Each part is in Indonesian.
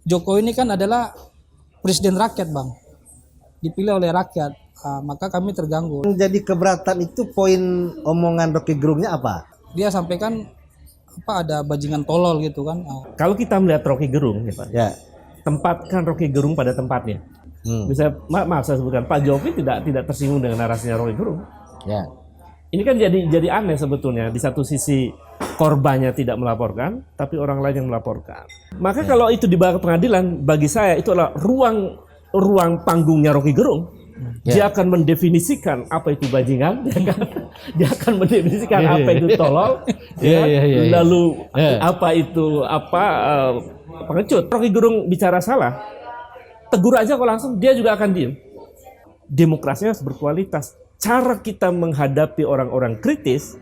Jokowi ini kan adalah presiden rakyat, Bang, dipilih oleh rakyat. Maka kami terganggu. Jadi keberatan itu poin omongan Rocky Gerungnya apa? Dia sampaikan ada bajingan tolol gitu kan. Kalau kita melihat Rocky Gerung, ya Pak, Ya. tempatkan Rocky Gerung pada tempatnya. Bisa maaf saya sebutkan, Pak Jokowi tidak tersinggung dengan narasinya Rocky Gerung. Ya. Ini kan jadi aneh sebetulnya. Di satu sisi korbannya tidak melaporkan, tapi orang lain yang melaporkan. Maka kalau itu dibawa ke pengadilan, bagi saya itu adalah ruang panggungnya Rocky Gerung. Dia akan mendefinisikan apa itu bajingan, dia akan mendefinisikan apa itu tolol, lalu apa itu pengecut. Rocky Gerung bicara salah, tegur aja kok langsung, dia juga akan diem. Demokrasinya harus berkualitas. Cara kita menghadapi orang-orang kritis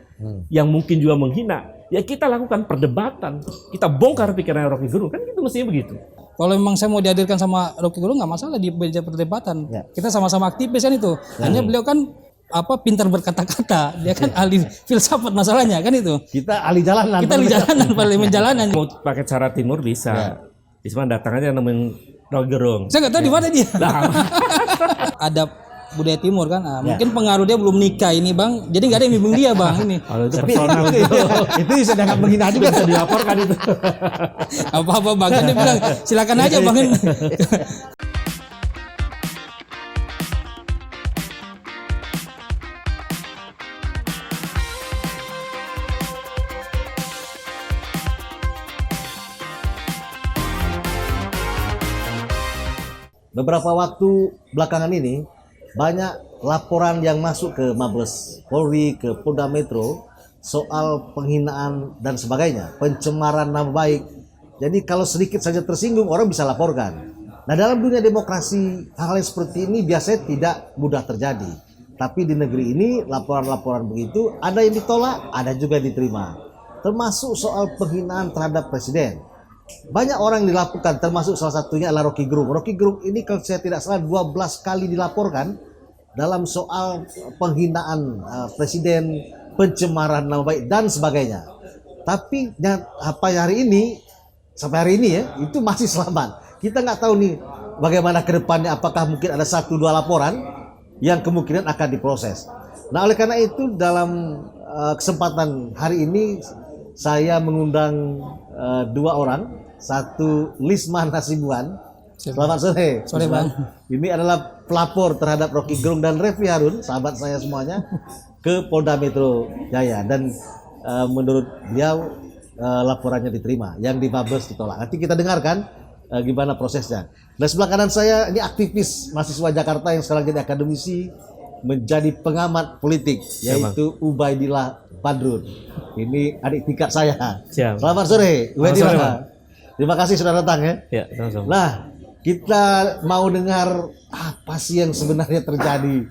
yang mungkin juga menghina, ya kita lakukan perdebatan, kita bongkar pikiran Rocky Gerung, kan itu mestinya begitu. Kalau memang saya mau dihadirkan sama Rocky Gerung nggak masalah di meja perdebatan. Ya. Kita sama-sama aktivis kan itu. Hanya beliau kan pintar berkata-kata. Dia kan ahli filsafat masalahnya kan itu. Kita ahli jalanan. Kita ahli jalanan, parlemen jalanan. Mau pakai cara timur bisa. Cuma datang aja nemuin Rocky Gerung. Saya nggak tahu di mana dia. Ada budaya timur kan. Mungkin pengaruh dia belum nikah ini, Bang. Jadi nggak ada yang bimbing dia, Bang, ini. Kalau itu personal Itu bisa dianggap menghina juga. bisa dilaporkan itu. Apa-apa Bang, kan dia bilang silakan aja Bang. Beberapa waktu belakangan ini banyak laporan yang masuk ke Mabes Polri, ke Polda Metro soal penghinaan dan sebagainya, pencemaran nama baik. Jadi kalau sedikit saja tersinggung orang bisa laporkan. Nah, dalam dunia demokrasi hal yang seperti ini biasanya tidak mudah terjadi. Tapi di negeri ini laporan-laporan begitu ada yang ditolak, ada juga yang diterima. Termasuk soal penghinaan terhadap presiden. Banyak orang yang dilaporkan, termasuk salah satunya adalah Rocky Gerung. Rocky Gerung ini kalau saya tidak salah 12 kali dilaporkan dalam soal penghinaan presiden, pencemaran nama baik dan sebagainya. Tapi sampai hari ini ya, itu masih selamat. Kita nggak tahu nih bagaimana ke depannya, apakah mungkin ada 1-2 laporan yang kemungkinan akan diproses. Nah, oleh karena itu dalam kesempatan hari ini saya mengundang 2 orang. Satu, Lisman Hasibuan. Selamat sore. Sore, Bang. Ini adalah pelapor terhadap Rocky Gerung dan Refli Harun, sahabat saya semuanya, ke Polda Metro Jaya. Dan menurut beliau laporannya diterima, yang di Mabes ditolak. Nanti kita dengarkan gimana prosesnya. Dan sebelah kanan saya ini aktivis mahasiswa Jakarta yang sekarang jadi akademisi, menjadi pengamat politik, yaitu Ubaidillah Badrun. Ini adik tingkat saya. Siap. Selamat sore, Ubaidillah. Terima kasih sudah datang ya. Ya, sama-sama. Nah, kita mau dengar apa sih yang sebenarnya terjadi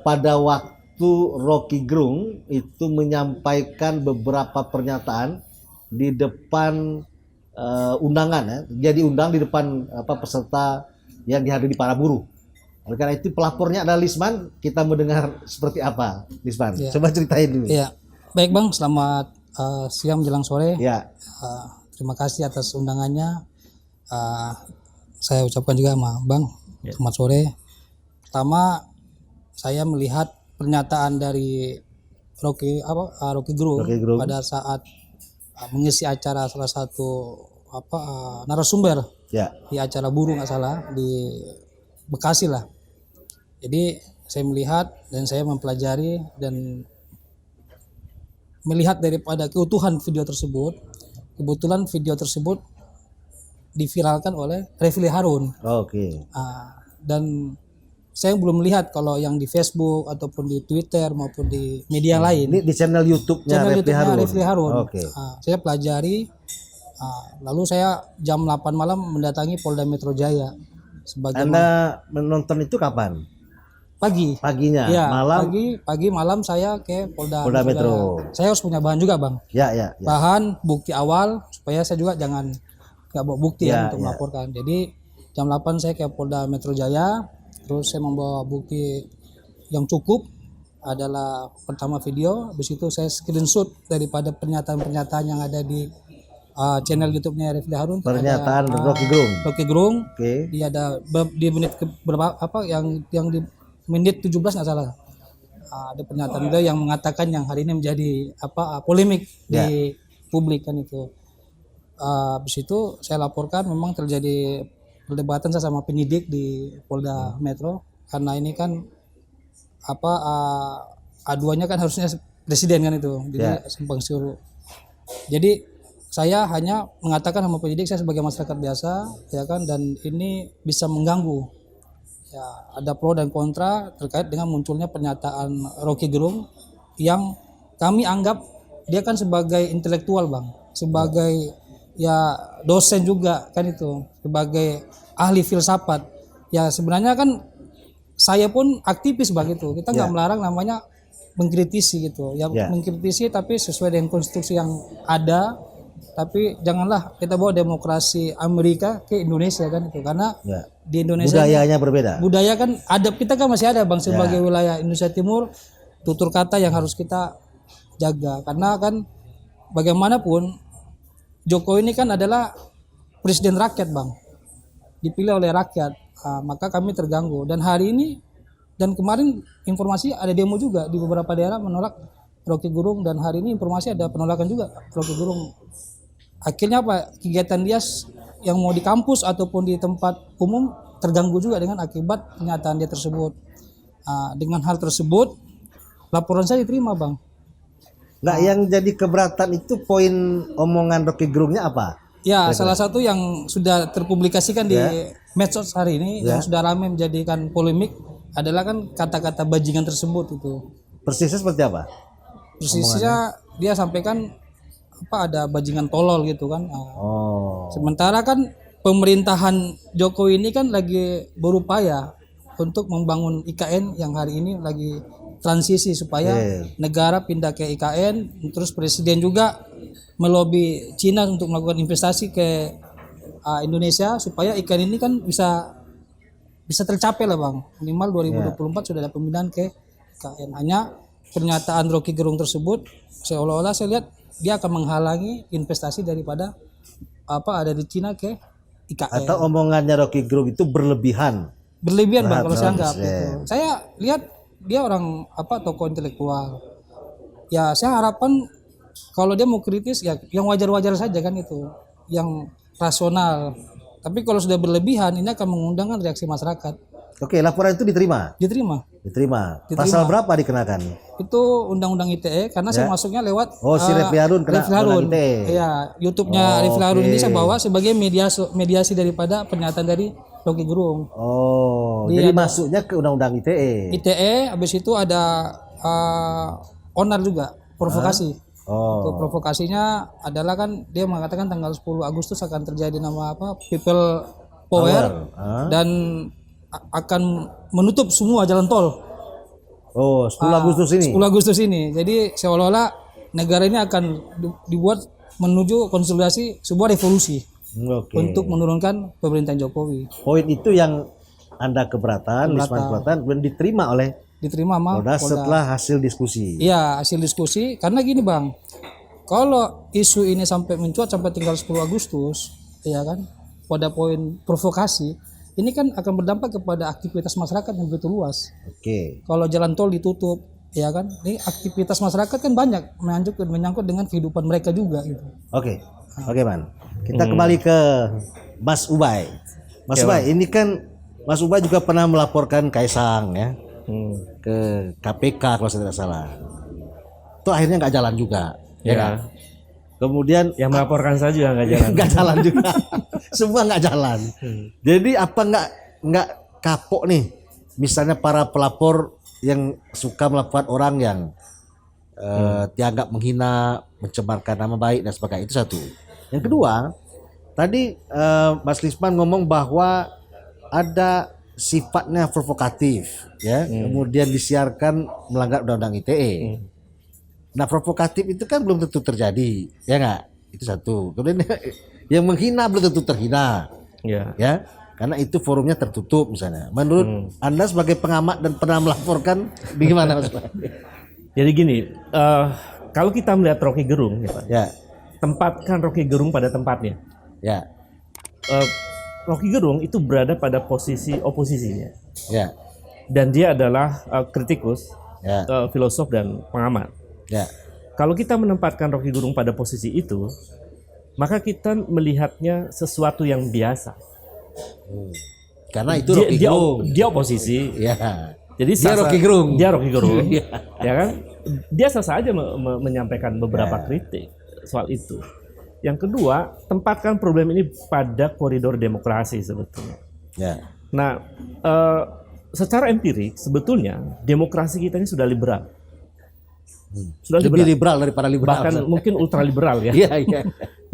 pada waktu Rocky Gerung itu menyampaikan beberapa pernyataan di depan undangan ya. Jadi undang di depan peserta yang dihadiri para buruh. Oleh karena itu pelapornya adalah Lisman. Kita mendengar seperti apa, Lisman? Ya. Coba ceritain dulu. Iya. Baik Bang, selamat siang menjelang sore. Ya. Terima kasih atas undangannya. Saya ucapkan juga sama Bang, selamat sore. Pertama, saya melihat pernyataan dari Rocky Gerung pada saat mengisi acara salah satu narasumber di acara buruh nggak salah di Bekasi lah. Jadi saya melihat dan saya mempelajari dan melihat daripada keutuhan video tersebut. Kebetulan video tersebut diviralkan oleh Refli Harun. Oke. Dan saya belum melihat kalau yang di Facebook ataupun di Twitter maupun di media lain. Ini di channel YouTube-nya Refli Harun. Oke. Saya pelajari. Lalu saya jam 8 malam mendatangi Polda Metro Jaya. Anda menonton itu kapan? Paginya, ya, malam. Pagi malam saya ke Polda Metro. Saya harus punya bahan juga Bang. Ya. Bahan bukti awal supaya saya juga nggak bawa bukti untuk melaporkan. Jadi jam 8 saya ke Polda Metro Jaya, terus saya membawa bukti yang cukup adalah pertama video, habis itu saya screenshot daripada pernyataan-pernyataan yang ada di channel YouTube-nya Refli Harun. Pernyataan ada, Rocky Gerung. Rocky Gerung. Oke. Dia ada di menit berapa yang di menit 17 nggak salah. Ada pernyataan beliau yang mengatakan yang hari ini menjadi polemik di publik kan itu. Habis itu saya laporkan memang terjadi perdebatan saya sama penyidik di Polda Metro karena ini kan aduannya kan harusnya presiden kan itu. Jadi simpang siur. Jadi saya hanya mengatakan sama penyidik saya sebagai masyarakat biasa ya kan, dan ini bisa mengganggu. Ya, ada pro dan kontra terkait dengan munculnya pernyataan Rocky Gerung yang kami anggap dia kan sebagai intelektual Bang, sebagai ya dosen juga kan itu, sebagai ahli filsafat. Ya sebenarnya kan saya pun aktivis Bang itu. Kita nggak melarang namanya mengkritisi gitu. Ya mengkritisi tapi sesuai dengan konstitusi yang ada. Tapi janganlah kita bawa demokrasi Amerika ke Indonesia kan itu, karena di Indonesia budayanya berbeda. Budaya kan adab kita kan masih ada Bang sebagai wilayah Indonesia Timur, tutur kata yang harus kita jaga karena kan bagaimanapun Jokowi ini kan adalah presiden rakyat Bang, dipilih oleh rakyat. Maka kami terganggu dan hari ini dan kemarin informasi ada demo juga di beberapa daerah menolak Rocky Gerung, dan hari ini informasi ada penolakan juga Rocky Gerung. Akhirnya kegiatan dia yang mau di kampus ataupun di tempat umum terganggu juga dengan akibat pernyataan dia tersebut. Dengan hal tersebut laporan saya diterima Bang. Nah, yang jadi keberatan itu poin omongan Rocky Gerungnya apa? Ya, salah satu yang sudah terpublikasikan di medsos hari ini yang sudah ramai menjadikan polemik adalah kan kata-kata bajingan tersebut itu. Persisnya seperti apa? Persisnya dia sampaikan ada bajingan tolol gitu kan. Sementara kan pemerintahan Jokowi ini kan lagi berupaya untuk membangun IKN yang hari ini lagi transisi supaya negara pindah ke IKN, terus presiden juga melobi Cina untuk melakukan investasi ke Indonesia supaya IKN ini kan bisa tercapai lah Bang. Minimal 2024 sudah ada pemindahan ke IKN. Hanya pernyataan Rocky Gerung tersebut seolah-olah saya lihat dia akan menghalangi investasi daripada ada di Cina ke IKN. Atau omongannya Rocky Gerung itu berlebihan Bang kalau saya anggap gitu. Saya lihat dia orang tokoh intelektual. Ya saya harapan kalau dia mau kritis ya yang wajar-wajar saja kan itu, yang rasional. Tapi kalau sudah berlebihan ini akan mengundangkan reaksi masyarakat. Oke, laporan itu diterima. Diterima. Pasal berapa dikenakan? Itu Undang-Undang ITE karena saya masuknya lewat si Refli Harun kena Undang ITE. Iya, YouTube-nya Refli Harun ini saya bawa sebagai mediasi daripada pernyataan dari Rocky Gerung. Jadi masuknya ke Undang-Undang ITE. ITE, habis itu ada onar juga, provokasi. Itu provokasinya adalah kan dia mengatakan tanggal 10 Agustus akan terjadi People Power dan akan menutup semua jalan tol. 10 Agustus ini. 10 Agustus ini. Jadi seolah-olah negara ini akan dibuat menuju konsolidasi sebuah revolusi untuk menurunkan pemerintahan Jokowi. Poin itu yang Anda keberatan. Kemudian diterima sama Polda setelah hasil diskusi. Iya, hasil diskusi. Karena gini Bang, kalau isu ini sampai mencuat sampai tinggal 10 Agustus, ya kan, pada poin provokasi, ini kan akan berdampak kepada aktivitas masyarakat yang begitu luas. Kalau jalan tol ditutup, ya kan, ini aktivitas masyarakat kan banyak menyangkut dengan kehidupan mereka juga gitu. Oke Man. Kita kembali ke Mas Ubay. Mas Ubay, ini kan Mas Ubay juga pernah melaporkan Kaisang ya ke KPK kalau saya tidak salah. Itu akhirnya nggak jalan juga, ya kan? Kemudian yang melaporkan saja juga nggak jalan. Nggak jalan juga. Semua nggak jalan. Jadi apa nggak kapok nih? Misalnya para pelapor yang suka melaporkan orang yang dianggap menghina, mencemarkan nama baik dan sebagainya, itu satu. Yang kedua, tadi Mas Lisman ngomong bahwa ada sifatnya provokatif, ya, kemudian disiarkan melanggar Undang-Undang ITE. Nah, provokatif itu kan belum tentu terjadi, ya nggak? Itu satu. Kemudian yang menghina belum tentu terhina, ya, karena itu forumnya tertutup misalnya. Menurut Anda sebagai pengamat dan pernah melaporkan, bagaimana Mas? Jadi gini, kalau kita melihat Rocky Gerung, ya Pak, tempatkan Rocky Gerung pada tempatnya. Ya. Rocky Gerung itu berada pada posisi oposisinya. Ya. Dan dia adalah kritikus, Ya. filosof dan pengamat. Ya. Kalau kita menempatkan Rocky Gerung pada posisi itu, maka kita melihatnya sesuatu yang biasa. Karena itu Rocky Gerung. Dia oposisi. Ya. Jadi Dia Rocky Gerung. Dia Rocky Gerung. Iya. Ya kan? Dia saja menyampaikan beberapa kritik soal itu. Yang kedua, tempatkan problem ini pada koridor demokrasi sebetulnya. Ya. Nah, secara empirik sebetulnya demokrasi kita ini sudah liberal. Sudah Lebih liberal daripada liberal. Bahkan mungkin ultraliberal ya. Iya, iya.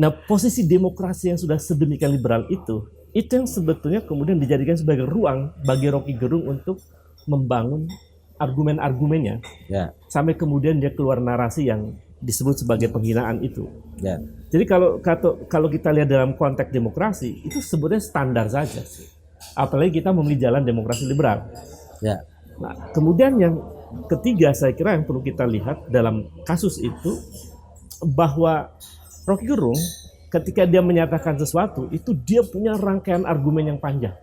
Nah, posisi demokrasi yang sudah sedemikian liberal itu yang sebetulnya kemudian dijadikan sebagai ruang bagi Rocky Gerung untuk membangun argumen-argumennya. Ya. Sampai kemudian dia keluar narasi yang disebut sebagai penghinaan itu. Ya. Jadi kalau kita lihat dalam konteks demokrasi itu sebetulnya standar saja. Apalagi kita memilih jalan demokrasi liberal. Ya. Nah, kemudian yang ketiga saya kira yang perlu kita lihat dalam kasus itu bahwa Rocky Gerung ketika dia menyatakan sesuatu itu dia punya rangkaian argumen yang panjang.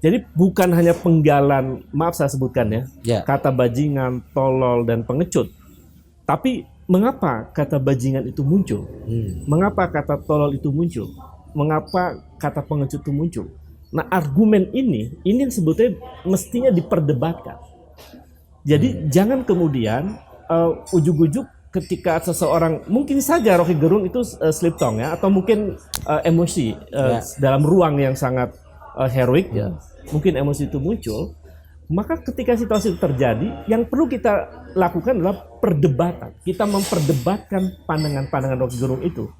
Jadi bukan hanya penggalan, maaf saya sebutkan ya, kata bajingan, tolol dan pengecut. Tapi mengapa kata bajingan itu muncul? Mengapa kata tolol itu muncul? Mengapa kata pengecut itu muncul? Nah, argumen ini yang sebetulnya mestinya diperdebatkan. Jadi jangan kemudian ujuk-ujuk ketika seseorang, mungkin saja Rocky Gerung itu slip tongue ya, atau mungkin emosi dalam ruang yang sangat heroik ya, mungkin emosi itu muncul. Maka ketika situasi itu terjadi, yang perlu kita lakukan adalah perdebatan. Kita memperdebatkan pandangan-pandangan Rocky Gerung itu.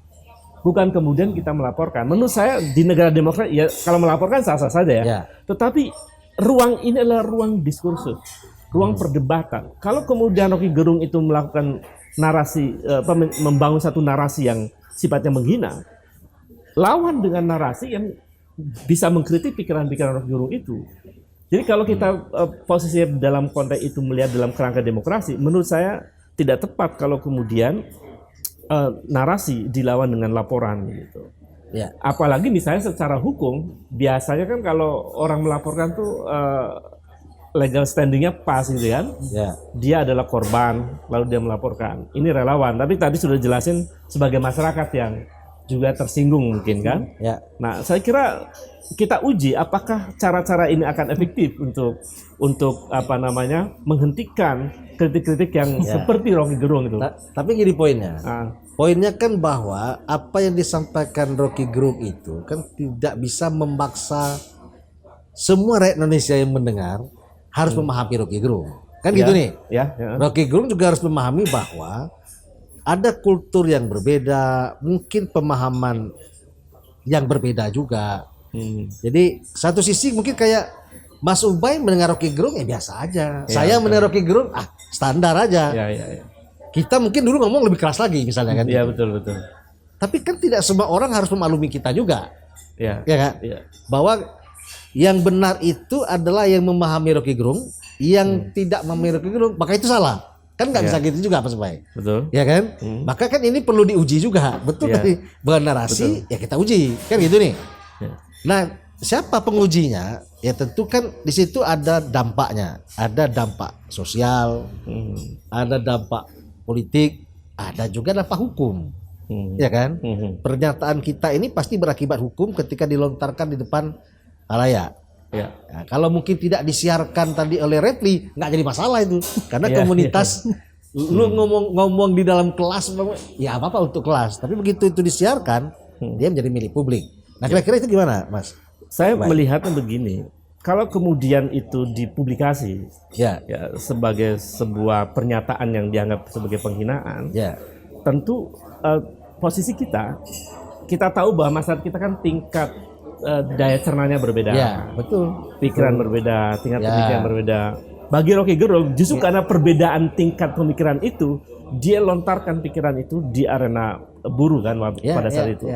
Bukan kemudian kita melaporkan. Menurut saya di negara demokrasi ya kalau melaporkan sah-sah saja ya. Tetapi ruang ini adalah ruang diskursus, ruang perdebatan. Kalau kemudian Rocky Gerung itu melakukan narasi, membangun satu narasi yang sifatnya menghina, lawan dengan narasi yang bisa mengkritik pikiran-pikiran Rocky Gerung itu. Jadi kalau kita posisinya dalam konteks itu melihat dalam kerangka demokrasi, menurut saya tidak tepat kalau kemudian narasi dilawan dengan laporan gitu. Ya. Apalagi misalnya secara hukum biasanya kan kalau orang melaporkan tuh legal standingnya pas gitu kan. Ya. Dia adalah korban lalu dia melaporkan. Ini relawan. Tapi tadi sudah jelasin sebagai masyarakat yang juga tersinggung mungkin kan. Ya. Nah saya kira kita uji apakah cara-cara ini akan efektif untuk menghentikan kritik-kritik yang seperti Rocky Gerung itu. Tapi gini poinnya. Poinnya kan bahwa apa yang disampaikan Rocky Gerung itu kan tidak bisa memaksa semua rakyat Indonesia yang mendengar harus memahami Rocky Gerung. Kan gitu nih. Rocky Gerung juga harus memahami bahwa ada kultur yang berbeda, mungkin pemahaman yang berbeda juga. Jadi satu sisi mungkin kayak Mas Ubay mendengar Rocky Gerung biasa aja. Saya mendengar Rocky Gerung standar aja. Kita mungkin dulu ngomong lebih keras lagi misalnya kan. Iya betul. Tapi kan tidak semua orang harus memaklumi kita juga. Ya kan? Bahwa yang benar itu adalah yang memahami Rocky Gerung, yang tidak memahami Rocky Gerung maka itu salah. Kan nggak bisa gitu juga Mas Ubay. Betul. Ya kan? Maka kan ini perlu diuji juga. Betul tadi bukan narasi ya kita uji. Kan gitu nih. Nah, siapa pengujinya? Ya tentu kan di situ ada dampaknya, ada dampak sosial, ada dampak politik, ada juga dampak hukum, ya kan? Pernyataan kita ini pasti berakibat hukum ketika dilontarkan di depan halayak. Ya, kalau mungkin tidak disiarkan tadi oleh Repli, nggak jadi masalah itu, karena komunitas lu ngomong di dalam kelas, ya apa untuk kelas, tapi begitu itu disiarkan, dia menjadi milik publik. Nah kira-kira itu gimana Mas? Saya melihatnya begini, kalau kemudian itu dipublikasi sebagai sebuah pernyataan yang dianggap sebagai penghinaan, tentu posisi kita tahu bahwa masyarakat kita kan tingkat daya cernanya berbeda, betul, pikiran berbeda, tingkat pemikiran berbeda. Bagi Rocky Gerung justru karena perbedaan tingkat pemikiran itu, dia lontarkan pikiran itu di arena buruh kan pada saat itu.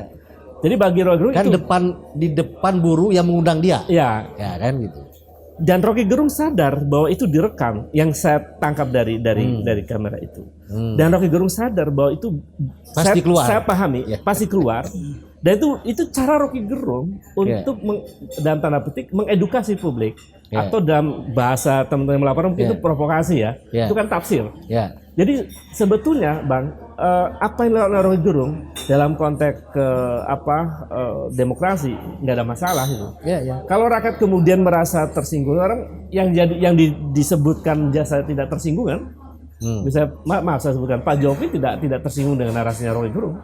Jadi bagi Rocky Gerung kan di depan buruh yang mengundang dia. Ya kan gitu. Dan Rocky Gerung sadar bahwa itu direkam, yang saya tangkap dari kamera itu. Dan Rocky Gerung sadar bahwa itu Pasti keluar. Saya pahami, pasti keluar. Dan itu cara Rocky Gerung untuk dalam tanda petik mengedukasi publik, atau dalam bahasa teman-teman yang melaporkan mungkin itu provokasi ya. Itu kan tafsir. Jadi sebetulnya Bang, apa yang dilakukan Rocky Gerung dalam konteks demokrasi nggak ada masalah itu. Kalau rakyat kemudian merasa tersinggung, orang yang disebutkan jasa tidak tersinggung kan, bisa maaf saya sebutkan Pak Jokowi tidak tersinggung dengan narasinya Rocky Gerung.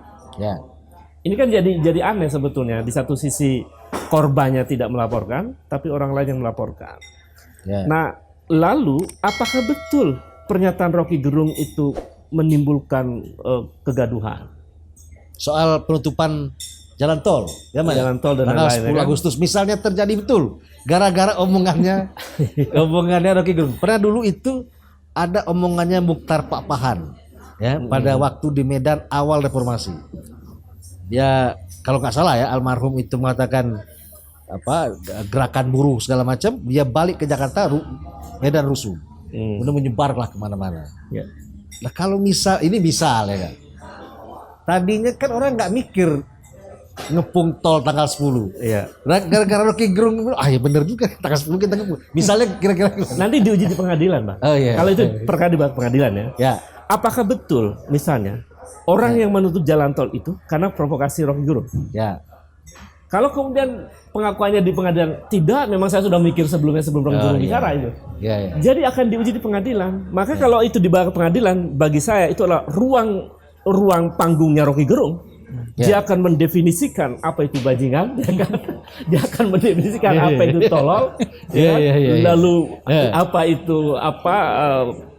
Ini kan jadi aneh sebetulnya. Di satu sisi korbannya tidak melaporkan, tapi orang lain yang melaporkan. Nah, lalu apakah betul pernyataan Rocky Gerung itu menimbulkan kegaduhan? Soal penutupan jalan tol, jalan tol dan tanggal lain-lain 10 Agustus misalnya terjadi betul gara-gara omongannya Rocky Gerung. Pernah dulu itu ada omongannya Mukhtar Pak Pahan pada waktu di Medan awal reformasi. Dia kalau nggak salah ya, almarhum itu mengatakan gerakan buruh segala macam, dia balik ke Jakarta, Medan rusuh, udah menyebarlah kemana-mana. Nah kalau misal ya kan, tadinya kan orang nggak mikir ngepung tol tanggal 10. Gara-gara Rocky Gerung, ya bener juga tanggal 10 kita ngepung. Misalnya kira-kira nanti diuji di pengadilan, Bang. Kalau itu perkara di pengadilan ya. Apakah betul misalnya orang yang menutup jalan tol itu karena provokasi Rocky Gerung? Kalau kemudian pengakuannya di pengadilan tidak, memang saya sudah mikir sebelum Rocky Gerung bicara itu. Jadi akan diuji di pengadilan. Maka kalau itu dibawa ke pengadilan, bagi saya itu adalah ruang panggungnya Rocky Gerung. Dia akan mendefinisikan apa itu bajingan, dia akan mendefinisikan apa itu tolol, lalu apa itu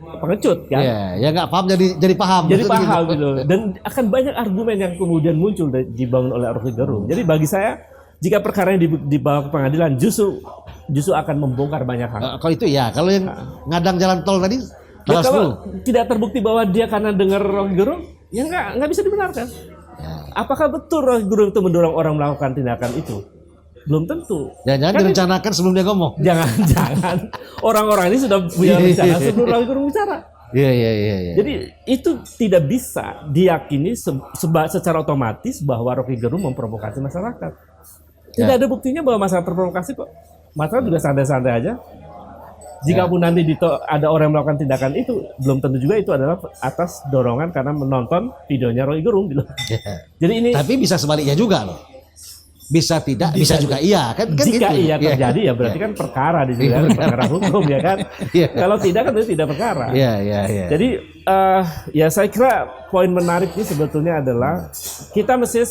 pengecut kan? Nggak paham jadi paham. Jadi paham gitu. Dan akan banyak argumen yang kemudian muncul dibangun oleh Rocky Gerung. Jadi bagi saya, jika perkara yang dibawa ke pengadilan justru akan membongkar banyak hal. Kalau itu kalau yang ngadang jalan tol tadi, kalau tidak terbukti bahwa dia karena dengar Rocky Gerung, ya nggak bisa dibenarkan. Apakah betul Rocky Gerung itu mendorong orang melakukan tindakan itu? Belum tentu. Jangan direncanakan sebelum dia ngomong. Jangan. Orang-orang ini sudah punya rencana sebelum Rocky Gerung bicara. Jadi itu tidak bisa diyakini secara otomatis bahwa Rocky Gerung memprovokasi masyarakat. Tidak ada buktinya bahwa masyarakat terprovokasi kok. Masyarakat juga santai-santai aja. Jikapun nanti ada orang yang melakukan tindakan itu, belum tentu juga itu adalah atas dorongan karena menonton videonya Rocky Gerung gitu. Jadi ini. Tapi bisa sebaliknya juga loh. Bisa tidak, bisa juga iya kan jika gitu. Iya terjadi ya berarti kan perkara di sini, perkara hukum ya kan. Kalau tidak kan itu tidak perkara. Jadi saya kira poin menarik ini sebetulnya adalah kita mesti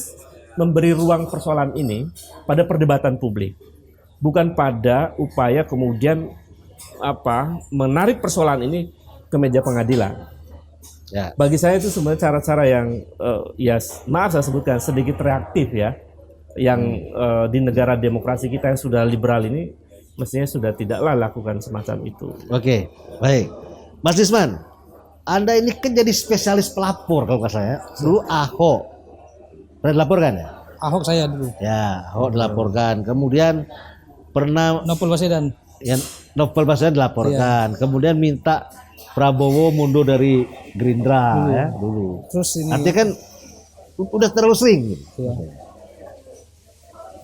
memberi ruang persoalan ini pada perdebatan publik, bukan pada upaya kemudian menarik persoalan ini ke meja pengadilan. Bagi saya itu sebenarnya cara-cara yang maaf saya sebutkan sedikit reaktif ya. Yang di negara demokrasi kita yang sudah liberal ini mestinya sudah tidaklah lakukan semacam itu. Oke, baik. Mas Lisman, Anda ini kan jadi spesialis pelapor kalau nggak saya. Dulu Ahok pernah dilaporkan ya? Ahok saya dulu. Ahok dilaporkan. Kemudian pernah Novel Baswedan. Novel Baswedan dilaporkan. Kemudian minta Prabowo mundur dari Gerindra dulu. Terus ini artinya kan udah terlalu sering.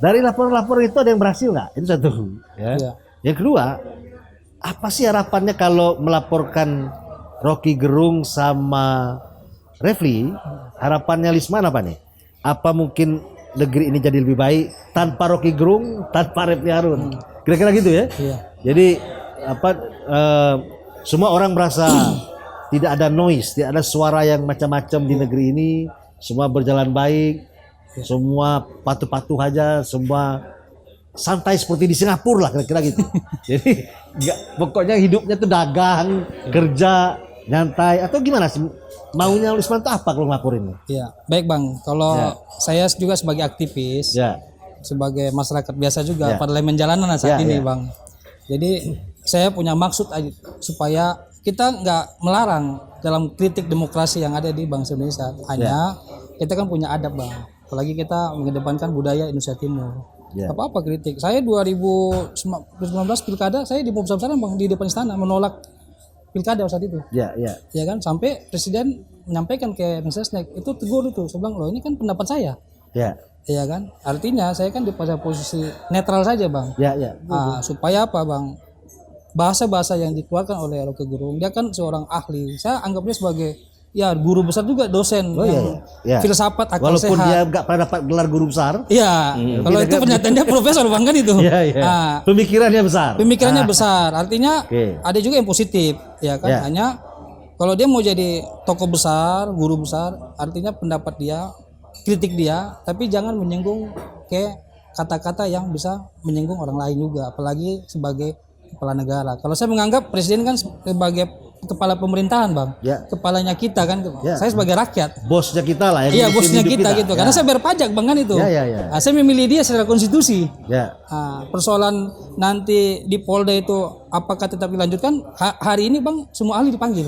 Dari lapor-lapor itu ada yang berhasil nggak? Itu satu. Yang kedua, apa sih harapannya kalau melaporkan Rocky Gerung sama Refli? Harapannya Lisman apa nih? Apa mungkin negeri ini jadi lebih baik tanpa Rocky Gerung, tanpa Refli Harun? Kira-kira gitu ya? Jadi semua orang merasa tidak ada noise, tidak ada suara yang macam-macam di negeri ini, semua berjalan baik. Semua patuh-patuh aja, semua santai seperti di Singapura lah kira-kira gitu. Jadi pokoknya hidupnya tuh dagang, kerja, nyantai atau gimana sih? Maunya Lisman tuh apa kalau ngelaporin? Baik Bang. Kalau saya juga sebagai aktivis, sebagai masyarakat biasa juga, parlemen jalanan saat ini Bang. Jadi saya punya maksud supaya kita nggak melarang dalam kritik demokrasi yang ada di bangsa Indonesia. Hanya kita kan punya adab Bang. Apalagi kita mengedepankan budaya Indonesia Timur. Ya. Apa kritik. Saya 2019 pilkada saya di besar-besaran bang di depan istana menolak pilkada saat itu. Ya, ya. Ya kan sampai presiden menyampaikan ke Mensesnek itu tegur itu. Saya bilang loh ini kan pendapat saya. Ya. Iya kan. Artinya saya kan di pada posisi netral saja bang. Ya, ya. Supaya apa bang? Bahasa-bahasa yang dikeluarkan oleh Rocky Gerung dia kan seorang ahli. Saya anggap dia sebagai ya guru besar juga dosen yang filsafat akal walaupun sehat. dia nggak pernah dapat gelar guru besar. Iya, kalau itu pernyataan dia profesor bang kan itu. Iya, iya. Pemikirannya besar. Pemikirannya besar, artinya ada juga yang positif, ya kan. Hanya kalau dia mau jadi tokoh besar, guru besar, artinya pendapat dia, kritik dia, tapi jangan menyinggung ke kata-kata yang bisa menyinggung orang lain juga, apalagi sebagai kepala negara. Kalau saya menganggap presiden kan sebagai kepala pemerintahan bang, kepalanya kita kan, saya sebagai rakyat, bosnya kita lah, iya bosnya kita gitu, karena saya bayar pajak bang kan itu, nah, saya memilih dia secara konstitusi. Nah, persoalan nanti di Polda itu apakah tetap dilanjutkan? Hari ini bang semua ahli dipanggil,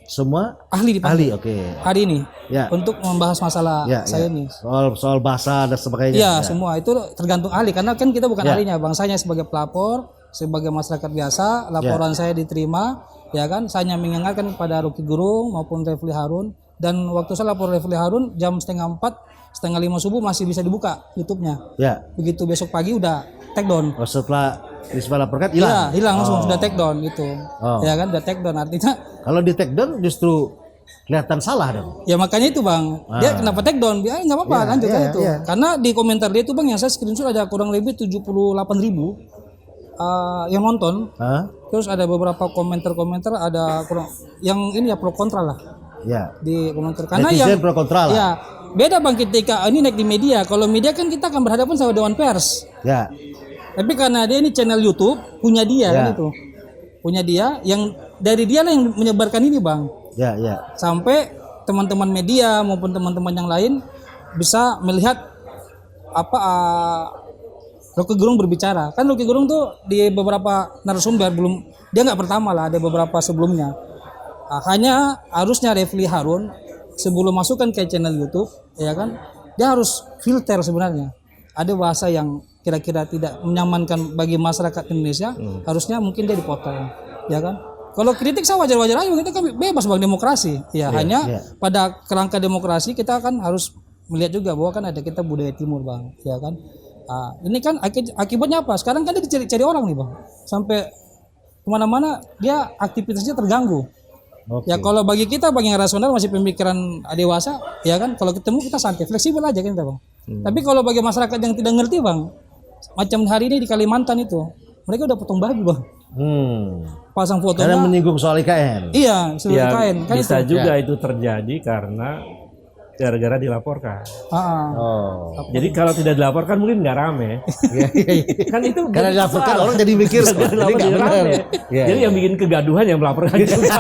semua ahli dipanggil, hari ini untuk membahas masalah saya ini, soal bahasa dan sebagainya. Iya semua itu tergantung ahli, karena kan kita bukan ahlinya bang, saya sebagai pelapor, sebagai masyarakat biasa, laporan saya diterima. Ya kan, saya hanya mengingatkan kepada Rocky Gerung maupun Refli Harun, dan waktu saya lapor Refli Harun jam 4:30, 4:30 subuh masih bisa dibuka YouTube-nya. Begitu besok pagi udah take down. Setelah Risma laporkan hilang. Iya, hilang langsung sudah take down gitu. Ya kan, udah take down artinya. Kalau di take down justru kelihatan salah dong. Ya makanya itu bang, dia kenapa take down? Ya nggak apa-apa lanjut kan itu. Karena di komentar dia itu bang yang saya screenshot ada kurang lebih 78.000 yang nonton. Terus ada beberapa komentar-komentar, ada kurang yang ini ya pro kontra lah. Di komentar. Karena netizen yang pro kontra lah. Ya, beda bang ketika ini naik di media. Kalau media kan kita akan berhadapan sama Dewan Pers. Tapi karena dia ini channel YouTube punya dia kan itu. Punya dia yang dari dia lah yang menyebarkan ini bang. Sampai teman-teman media maupun teman-teman yang lain bisa melihat apa Rocky Gerung berbicara. Kan Rocky Gerung tuh di beberapa narasumber belum, dia nggak pertama lah, ada beberapa sebelumnya. Hanya harusnya Refli Harun sebelum masukkan ke channel YouTube, ya kan, dia harus filter sebenarnya. Ada bahasa yang kira-kira tidak menyamankan bagi masyarakat Indonesia, harusnya mungkin dia dipotong, ya kan. Kalau kritik saya wajar-wajar aja, kita kan bebas bang, demokrasi. Hanya pada kerangka demokrasi kita kan harus melihat juga bahwa kan ada kita budaya timur bang, ya kan. Ini kan akibatnya apa? Sekarang kan dia dicari-cari orang nih bang, sampai kemana-mana dia aktivitasnya terganggu. Ya kalau bagi kita bagi yang rasional masih pemikiran dewasa, ya kan, kalau ketemu kita santai, fleksibel aja kan kita bang. Tapi kalau bagi masyarakat yang tidak ngerti bang, macam hari ini di Kalimantan itu, mereka udah potong baju bang. Pasang fotonya. Karena menyinggung soal IKN. Iya, soal IKN. Kan bisa itu. juga itu terjadi karena gara-gara dilaporkan. Jadi kalau tidak dilaporkan mungkin nggak rame. Kan itu karena dilaporkan orang jadi mikir jadi nggak benar. Jadi yang bikin kegaduhan yang melaporkan juga.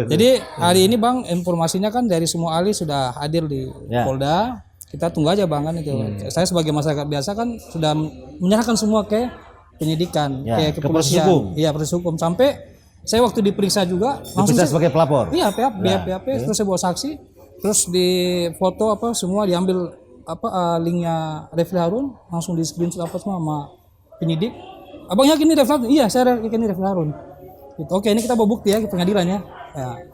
Jadi hari ini bang informasinya kan dari semua ahli sudah hadir di Polda. Kita tunggu aja bang kan itu. Saya sebagai masyarakat biasa kan sudah menyerahkan semua ke penyidikan, ke kepolisian. Iya, proses hukum sampai saya waktu diperiksa juga langsung sebagai pelapor. Iya, PAP, terus saya bawa saksi, terus di foto apa semua diambil apa linknya Refli Harun, langsung di screenshot apa semua sama penyidik. Abang yakin ini Refli Harun? Iya, saya yakin ini Refli Harun. Gitu. Oke, ini kita bawa bukti ya ke pengadilan ya.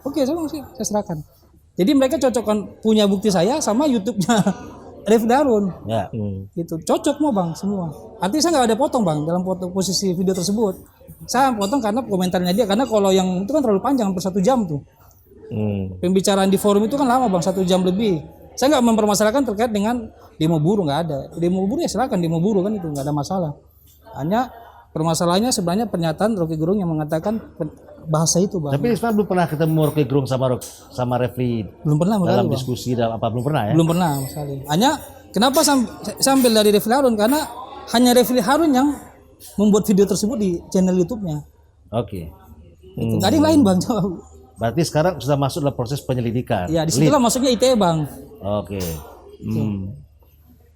Oke, saya serahkan. Jadi mereka cocokkan punya bukti saya sama YouTube-nya Refli Harun. Gitu. Cocok mau bang semua. Artinya saya nggak ada potong bang dalam posisi video tersebut. Saya potong karena komentarnya dia, karena kalau yang itu kan terlalu panjang, hampir 1 jam tuh. Pembicaraan di forum itu kan lama bang, 1 jam lebih. Saya nggak mempermasalahkan terkait dengan demo buruh, nggak ada. Demo buruh ya silakan demo buruh kan itu nggak ada masalah. Hanya permasalahannya sebenarnya pernyataan Rocky Gerung yang mengatakan bahasa itu bang. Tapi Risma belum pernah ketemu Rocky Gerung sama Refli. Belum pernah dalam bang. diskusi dalam apa, belum pernah ya? Belum pernah sekali. Hanya kenapa sambil dari Refli Harun, karena hanya Refli Harun yang membuat video tersebut di channel YouTube-nya. Nggak ada yang lain bang. Berarti sekarang sudah masuk dalam proses penyelidikan. Ya disitulah masuknya ITE bang.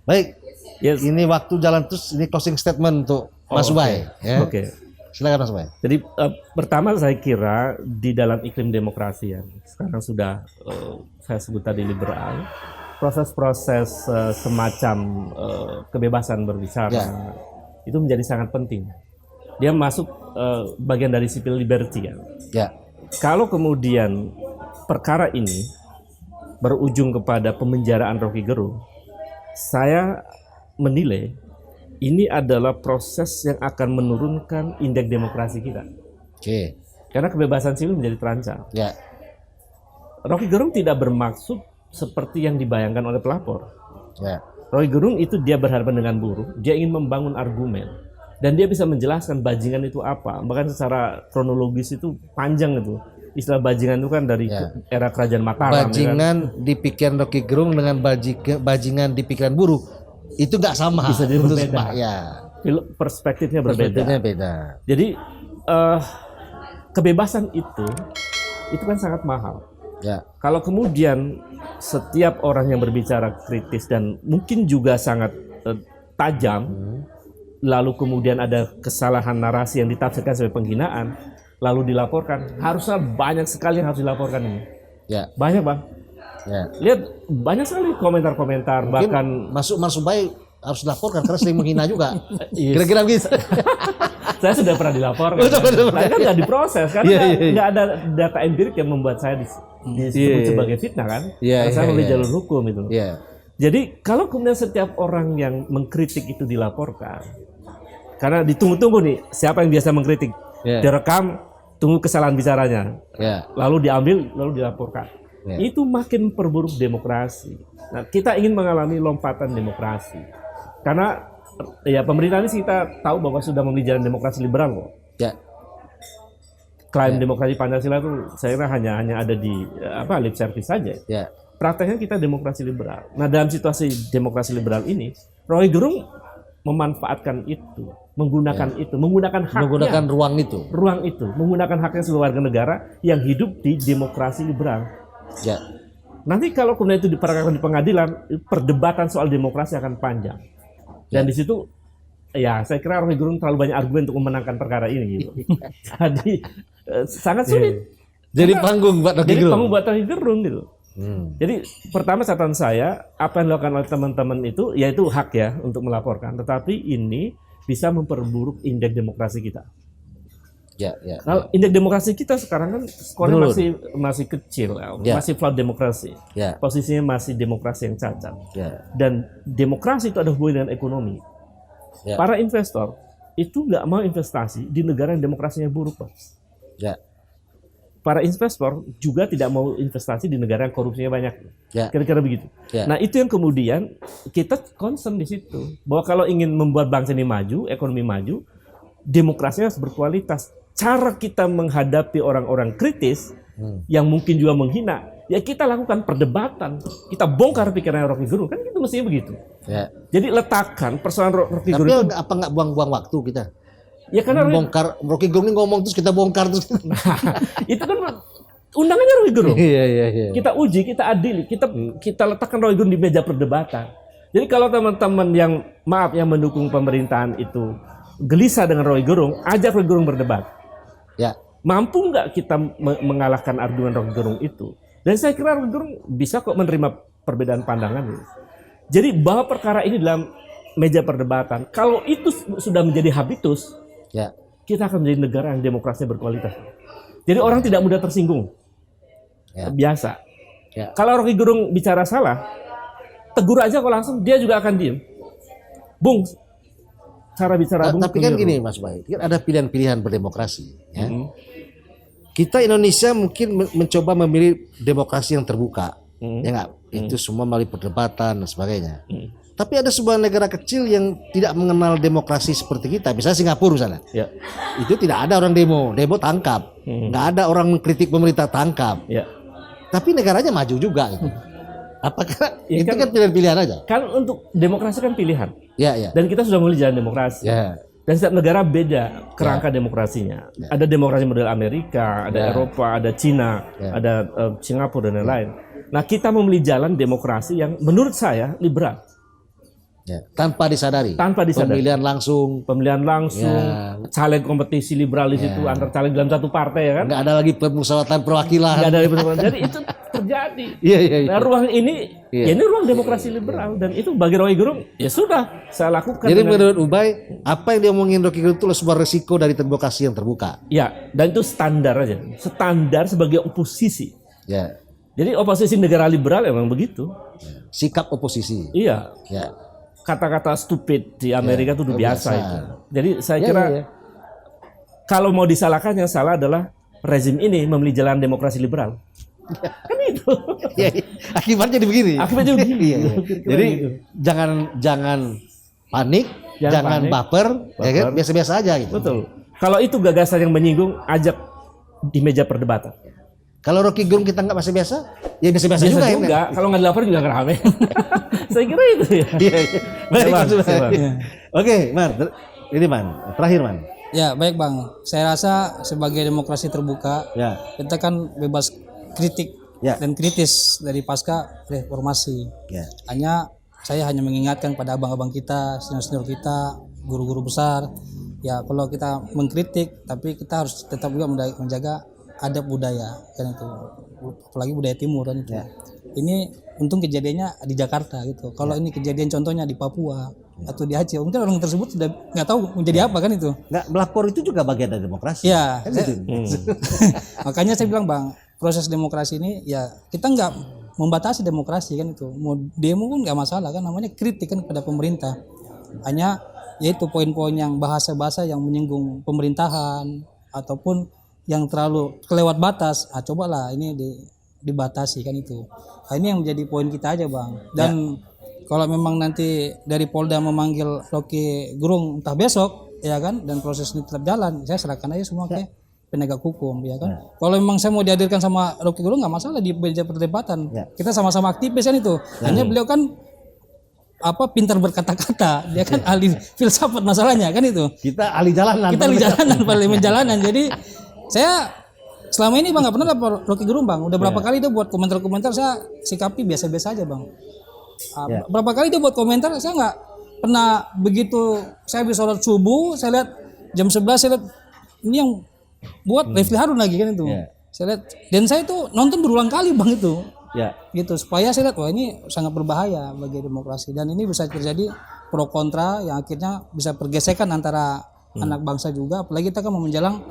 Baik. Ini waktu jalan terus, ini closing statement untuk Mas Ubay. Silakan Mas Ubay. Jadi pertama saya kira di dalam iklim demokrasi yang sekarang sudah saya sebut tadi liberal, proses-proses semacam kebebasan berbicara itu menjadi sangat penting. Dia masuk bagian dari civil liberty kan. Ya. Kalau kemudian perkara ini berujung kepada pemenjaraan Rocky Gerung, saya menilai ini adalah proses yang akan menurunkan indeks demokrasi kita. Oke. Karena kebebasan sipil menjadi terancam. Ya. Rocky Gerung tidak bermaksud seperti yang dibayangkan oleh pelapor. Ya. Rocky Gerung itu dia berhadapan dengan buruh, dia ingin membangun argumen. Dan dia bisa menjelaskan bajingan itu apa. Bahkan secara kronologis itu panjang itu. Istilah bajingan itu kan dari era kerajaan Mataram. Bajingan ya kan? Di pikiran Rocky Gerung dengan bajingan di pikiran buruh itu nggak sama. Bisa jadi berbeda. Ya. Perspektifnya berbeda. Perspektifnya beda. Jadi kebebasan itu kan sangat mahal. Ya. Kalau kemudian setiap orang yang berbicara kritis dan mungkin juga sangat tajam, lalu kemudian ada kesalahan narasi yang ditafsirkan sebagai penghinaan, lalu dilaporkan, harusnya banyak sekali yang harus dilaporkan ini. Ya. Banyak Bang. Ya. Lihat banyak sekali komentar-komentar, mungkin bahkan masuk Marsumbai harus dilaporkan karena sering menghina juga. Kira-kira begitu. Saya sudah pernah dilaporkan. Saya kan nggak diproses karena nggak ada data empirik yang membuat saya disebut sebagai fitnah kan. Karena saya melalui jalur hukum itu. Jadi kalau kemudian setiap orang yang mengkritik itu dilaporkan, karena ditunggu-tunggu nih siapa yang biasa mengkritik, direkam, tunggu kesalahan bicaranya, lalu diambil, lalu dilaporkan. Itu makin memperburuk demokrasi. Nah, kita ingin mengalami lompatan demokrasi. Karena ya pemerintah ini kita tahu bahwa sudah memilih jalan demokrasi liberal kok. Klaim demokrasi Pancasila itu saya kira hanya ada di lip service saja. Prakteknya kita demokrasi liberal. Nah, dalam situasi demokrasi liberal ini, Rocky Gerung memanfaatkan itu, menggunakan itu, menggunakan haknya, menggunakan ruang itu, menggunakan haknya sebagai warga negara yang hidup di demokrasi liberal. Nanti kalau kemudian itu diperkarakan di pengadilan, perdebatan soal demokrasi akan panjang. Dan di situ, ya saya kira Rocky Gerung terlalu banyak argumen untuk memenangkan perkara ini. Gitu. Jadi sangat sulit. Jadi panggung buat Rocky Gerung gitu. Jadi pertama catatan saya, apa yang dilakukan oleh teman-teman itu, yaitu hak ya untuk melaporkan. Tetapi ini bisa memperburuk indeks demokrasi kita. Nah, indeks demokrasi kita sekarang kan skornya masih kecil, masih flat demokrasi. Posisinya masih demokrasi yang cacat. Dan demokrasi itu ada hubungan dengan ekonomi. Para investor itu nggak mau investasi di negara yang demokrasinya buruk, Pak. Para investor juga tidak mau investasi di negara yang korupsinya banyak. Kira-kira begitu. Nah, itu yang kemudian kita concern di situ. Bahwa kalau ingin membuat bangsa ini maju, ekonomi maju, demokrasinya harus berkualitas. Cara kita menghadapi orang-orang kritis yang mungkin juga menghina, ya kita lakukan perdebatan. Kita bongkar pikirannya Rocky Gerung. Kan itu mestinya begitu. Jadi letakkan persoalan Rocky Gerung. Tapi apa nggak buang-buang waktu kita? Ya karena bongkar Rocky Gerung ini ngomong terus kita bongkar terus. Nah, itu kan undangannya Rocky Gerung. Kita uji, kita adili, kita letakkan Rocky Gerung di meja perdebatan. Jadi kalau teman-teman yang mendukung pemerintahan itu gelisah dengan Rocky Gerung, ajak Rocky Gerung berdebat. Mampu nggak kita mengalahkan argumen Rocky Gerung itu? Dan saya kira Rocky Gerung bisa kok menerima perbedaan pandangan. Jadi bawa perkara ini dalam meja perdebatan. Kalau itu sudah menjadi habitus, kita akan menjadi negara yang demokrasinya berkualitas. Jadi orang tidak mudah tersinggung. Biasa. Kalau Rocky Gerung bicara salah, tegur aja kok langsung, dia juga akan diem. Bung, cara bicara Bung. Tapi kan gini Mas Baik, kan ada pilihan-pilihan berdemokrasi. Kita Indonesia mungkin mencoba memilih demokrasi yang terbuka. Ya nggak? Itu semua melalui perdebatan dan sebagainya. Tapi ada sebuah negara kecil yang tidak mengenal demokrasi seperti kita, misalnya Singapura misalnya. Itu tidak ada orang demo tangkap. Nggak ada orang mengkritik pemerintah tangkap. Tapi negaranya maju juga. Gitu. Apakah itu kan pilihan-pilihan aja? Kan untuk demokrasi kan pilihan. Dan kita sudah mulai jalan demokrasi. Dan setiap negara beda kerangka demokrasinya. Ada demokrasi model Amerika, ada Eropa, ada Cina, ada Singapura dan lain-lain. Nah, kita memilih jalan demokrasi yang menurut saya liberal. Tanpa disadari. Pemilihan langsung, caleg kompetisi liberal di situ antar caleg dalam satu partai ya kan. Nggak ada lagi permusyawaratan perwakilan. Nggak ada lagi permusyawaratan. Jadi itu terjadi. Iya, iya, iya. Nah, ruang ini, Iya. ya ini ruang demokrasi liberal dan itu bagi Rocky Gerung ya sudah saya lakukan. Jadi dengan- menurut Ubay, apa yang dia omongin Rocky Gerung itu sebuah resiko dari demokrasi yang terbuka. ya, dan itu standar aja, standar sebagai oposisi. Ya, Jadi oposisi negara liberal emang begitu. sikap oposisi. Iya, Ya, kata-kata stupid di Amerika itu udah biasa biasa. itu. Jadi saya Ya, kira ya, ya. kalau mau disalahkan yang salah adalah rezim ini memilih jalan demokrasi liberal. Kan itu. Ya, ya. Akibatnya jadi begini. Akibatnya begini. Iya, iya. Kira-kira Jadi gitu. jangan panik, Jangan jangan panik, baper, ya kan? baper. Biasa-biasa aja gitu. Betul. Kalau itu gagasan yang menyinggung, ajak di meja perdebatan. Kalau Rocky Gerung kita nggak biasa-biasa, ya biasa-biasa Biasa juga, juga, ya. kalau nggak dilapor juga nggak rame. Saya kira itu ya. Iya, iya. Baik, Silakan, Mas Ubay. silakan. Oke, Man. Ini Man, terakhir Man. Ya baik bang, saya rasa sebagai demokrasi terbuka Ya, kita kan bebas kritik Ya. dan kritis dari pasca reformasi. ya. Saya hanya mengingatkan pada abang-abang kita, senior-senior kita, guru-guru besar. Ya kalau kita mengkritik, tapi kita harus tetap juga menjaga adab budaya kan itu, apalagi budaya timur kan itu. Ini untung kejadiannya di Jakarta gitu. Kalau ini kejadian contohnya di Papua atau di Aceh, mungkin orang tersebut sudah nggak tahu menjadi apa kan itu. Nggak, melapor itu juga bagian dari demokrasi. Ya, Kan saya- gitu. makanya saya bilang bang, proses demokrasi ini ya kita nggak membatasi demokrasi kan itu. Mau demo pun nggak masalah kan, namanya kritik kan kepada pemerintah. Hanya yaitu poin-poin yang bahasa-bahasa yang menyinggung pemerintahan ataupun yang terlalu kelewat batas. Cobalah ini dibatasi kan itu. Nah, ini yang menjadi poin kita aja bang. Dan kalau memang nanti dari Polda memanggil Rocky Gerung entah besok ya kan, dan proses ini tetap jalan, saya serahkan aja semua ke penegak hukum ya kan. Kalau memang saya mau dihadirkan sama Rocky Gerung nggak masalah di meja perdebatan. Kita sama-sama aktivis kan itu. Hanya beliau kan pintar berkata-kata, dia kan ahli filsafat masalahnya kan itu. Kita ahli jalanan. Kita di jalanan, parlemen jalanan. Jadi saya selama ini bang nggak pernah lapor Rocky Gerung bang. Udah berapa kali dia buat komentar-komentar, saya sikapi biasa-biasa aja bang. Berapa kali dia buat komentar, saya nggak pernah begitu. Saya habis sholat subuh, saya lihat jam 11, saya lihat ini yang buat Refli Harun lagi kan itu. Saya lihat, dan saya itu nonton berulang kali bang itu. Ya. Gitu supaya saya lihat wah ini sangat berbahaya bagi demokrasi, dan ini bisa terjadi pro kontra yang akhirnya bisa pergesekan antara anak bangsa juga, apalagi kita kan mau menjelang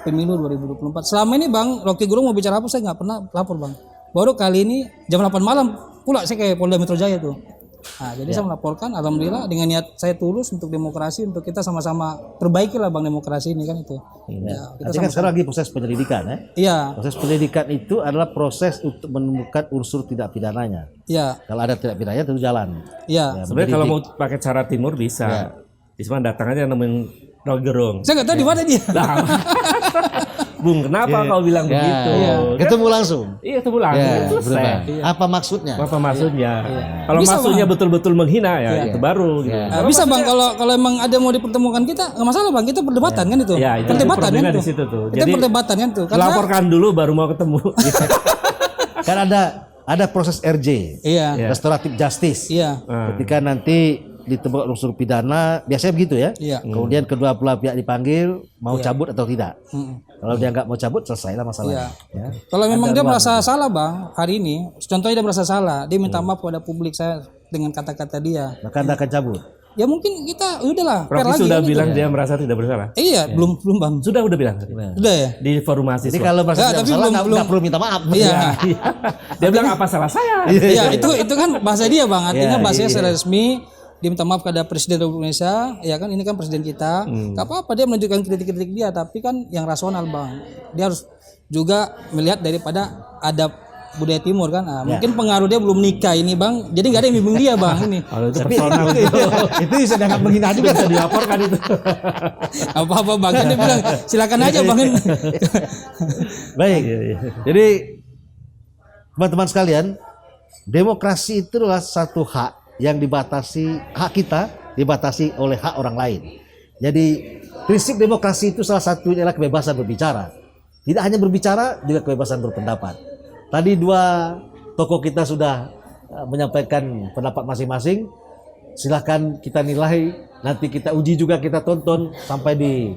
pemilu 2024. Selama ini bang Rocky Gerung mau bicara apa saya nggak pernah lapor bang, baru kali ini jam 8 malam pula saya ke Polda Metro Jaya tuh. Nah, jadi saya melaporkan, alhamdulillah dengan niat saya tulus untuk demokrasi, untuk kita sama-sama perbaiki lah bang demokrasi ini kan itu. Ya, kita Nanti kan sekarang lagi proses penyelidikan ya. Iya, Proses penyelidikan itu adalah proses untuk menemukan unsur tidak pidananya. iya, Kalau ada tidak pidananya tentu jalan. iya. Sebenarnya kalau mau pakai cara timur bisa. Cuma datang aja nemuin Rocky Gerung. Saya nggak tahu di mana dia. Bung, kenapa kau bilang begitu? Ketemu langsung. Iya, ketemu langsung. Ya, Selesai. berubah. Apa maksudnya? Apa maksudnya? Kalau Bisa, maksudnya Bang. betul-betul menghina ya itu baru gitu. Bisa bang, kalau emang ada mau dipertemukan kita nggak masalah bang, kita perdebatan kan itu. Ya, itu Perdebatan kan problemnya itu. di situ tuh. Kita Jadi, perdebatan kan tuh. Karena Laporkan dulu baru mau ketemu. Kan ada proses RJ, iya, restoratif justice. iya, Ketika nanti ditemukan unsur pidana, biasanya begitu ya. iya. Kemudian kedua belah pihak dipanggil, mau cabut atau tidak. Mm. Kalau dia nggak mau cabut, selesailah masalahnya. Ya. Kalau memang dia merasa salah bang, hari ini, contohnya dia merasa salah, dia minta maaf kepada publik saya dengan kata-kata dia. Maka Anda akan cabut. Ya mungkin kita udahlah. fair Rocky lagi sudah kan itu. bilang dia merasa tidak bersalah. Iya, belum bang. Udah bilang. Udah ya. Di forum mahasiswa. Jadi kalau merasa Nggak, tidak tapi salah, belum- nggak perlu minta maaf. Iya, Dia bilang apa salah saya? iya itu kan bahasa dia bang. Artinya bahasanya secara resmi. Dia minta maaf kepada Presiden Republik Indonesia, ya kan ini kan presiden kita. Gak apa-apa dia menunjukkan kritik-kritik dia, tapi kan yang rasional bang. Dia harus juga melihat daripada adab budaya timur kan. Nah, mungkin pengaruh dia belum nikah ini bang, jadi nggak ada yang bimbing dia bang ini. Kalau itu personal Itu bisa dianggap menghina juga. bisa dilaporkan itu. Apa-apa bang, kan dia bilang silakan aja bang. Baik. Jadi teman-teman sekalian, demokrasi itu adalah satu hak yang dibatasi, hak kita dibatasi oleh hak orang lain. Jadi prinsip demokrasi itu salah satunya adalah kebebasan berbicara. Tidak hanya berbicara, juga kebebasan berpendapat. Tadi dua tokoh kita sudah menyampaikan pendapat masing-masing. Silahkan kita nilai, nanti kita uji juga, kita tonton sampai di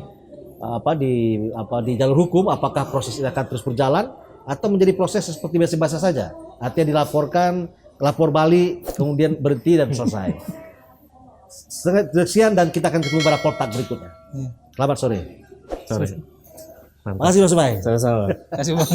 jalur hukum, apakah proses ini akan terus berjalan atau menjadi proses seperti biasa-biasa saja? Artinya dilaporkan, lapor balik, kemudian berhenti dan selesai. Sekian dan kita akan ketemu pada kotak berikutnya. Selamat sore. Sorry. Terima kasih Mas Bay. Sama-sama. Terima kasih Bang.